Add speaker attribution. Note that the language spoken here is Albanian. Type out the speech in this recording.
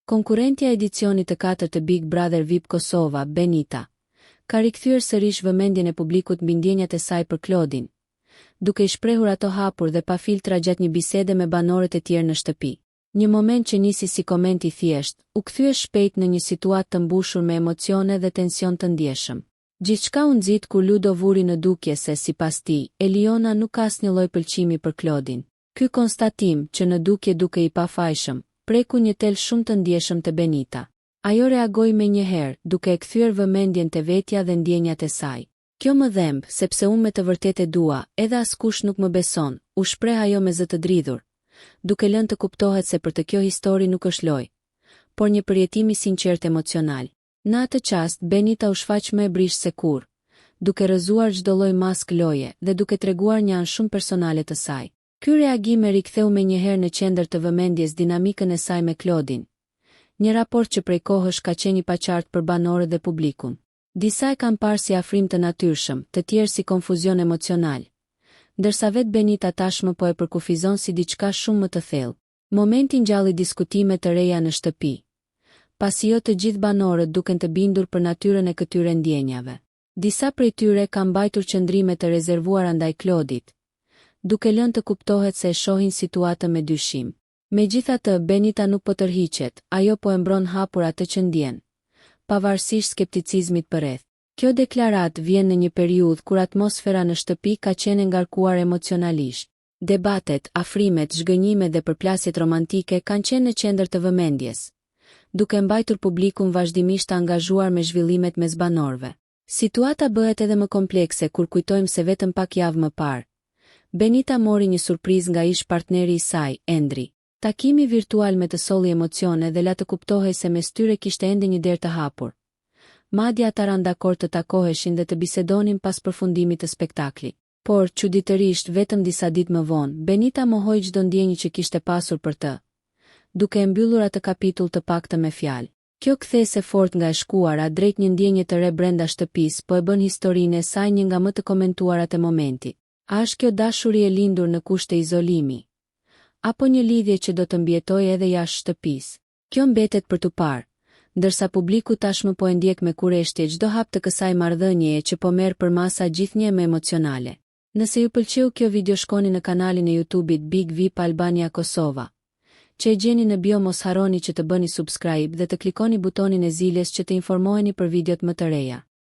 Speaker 1: Konkurrentja e edicionit të 4 të Big Brother VIP Kosova, Benita, ka rikthyer sërish vëmendjen e publikut mbi ndjenjat e saj për Klodin, duke i shprehur ato hapur dhe pa filtra gjatë një bisede me banorët e tjerë në shtëpi. Një moment që nisi si koment i thjesht, u kthye shpejt në një situatë të mbushur me emocione dhe tension të ndjeshëm. Gjithçka u nxit kur Ludo vuri në dukje se, sipas tij, Eliona nuk ka asnjë lloj pëlqimi për Klodin. Ky konstatim, që në dukje duke i pafajshëm, preku një tel shumë të ndjeshëm të Benita. Ajo reagoi menjëherë, duke e kthyer vëmendjen te vetja dhe ndjenjat e saj. Kjo më dhemb, sepse unë me të vërtetë dua, edhe askush nuk më beson, u shpreh ajo me zë të dridhur, duke lënë të kuptohet se për të kjo histori nuk është lojë, por një përjetim i sinqert emocional. Në atë çast, Benita u shfaq më e brisht se kurrë, duke rrëzuar çdo lloj mask loje dhe duke treguar një anë shumë personale të saj. Ky reagim e riktheu menjëherë në qendër të vëmendjes dinamikën e saj me Klodin. Një raport që prej kohësh ka qenë i paqartë për banorët dhe publikun. Disa e kanë parë si afrim të natyrshëm, të tjerë si konfuzion emocional, ndërsa vetë Benita tashmë po e përkufizon si diçka shumë më të thellë. Momenti ngjalli diskutime të reja në shtëpi, pasi jo të gjithë banorët duken të bindur për natyrën e këtyre ndjenjave. Disa prej tyre kanë mbajtur qëndrime të rezervuara ndaj Klodit, duke lënë të kuptohet se e shohin situatën me dyshim. Megjithatë, Benita nuk po tërhiqet, ajo po e mbron hapur atë që ndjen, pavarësisht skepticizmit përreth. Kjo deklaratë vjen në një periudhë kur atmosfera në shtëpi ka qenë ngarkuar emocionalisht. Debatet, afrimet, zhgënjimet dhe përplasjet romantike kanë qenë në qendër të vëmendjes, duke mbajtur publikun vazhdimisht të angazhuar me zhvillimet mes banorëve. Situata bëhet edhe më komplekse kur kujtojmë se vetëm pak javë më parë, Benita mori një surprizë nga ish partneri i saj, Endri. Takimi virtual me të solli emocione dhe la të kuptohej se mes tyre kishte ende një derë të hapur. Madje ata ranë dakord të takoheshin dhe të bisedonin pas përfundimit të spektaklit. Por, çuditërisht, vetëm disa ditë më vonë, Benita mohoi çdo ndjenjë që kishte pasur për të, duke e mbyllur atë kapitull të paktën me fjalë. Kjo kthesë e fortë nga e shkuara drejt një ndjenje të re brenda shtëpisë po e bën historinë e saj një nga më të komentuarat e momentit. A është kjo dashuri e lindur në kushte izolimi, apo një lidhje që do të mbjetojë edhe jashtë shtëpisë? Kjo mbetet për tu parë, ndërsa publiku tashmë po e ndjek me kurreshtje çdo hap të kësaj marrëdhënieje që po merr për masa gjithnjë më emocionale. Nëse ju pëlqeu kjo video, shkoni në kanalin e YouTube-it Big VIP Albania Kosova, që e gjeni në bio. Mos harroni që të bëni subscribe dhe të klikoni butonin e ziljes që të informoheni për videot më të reja.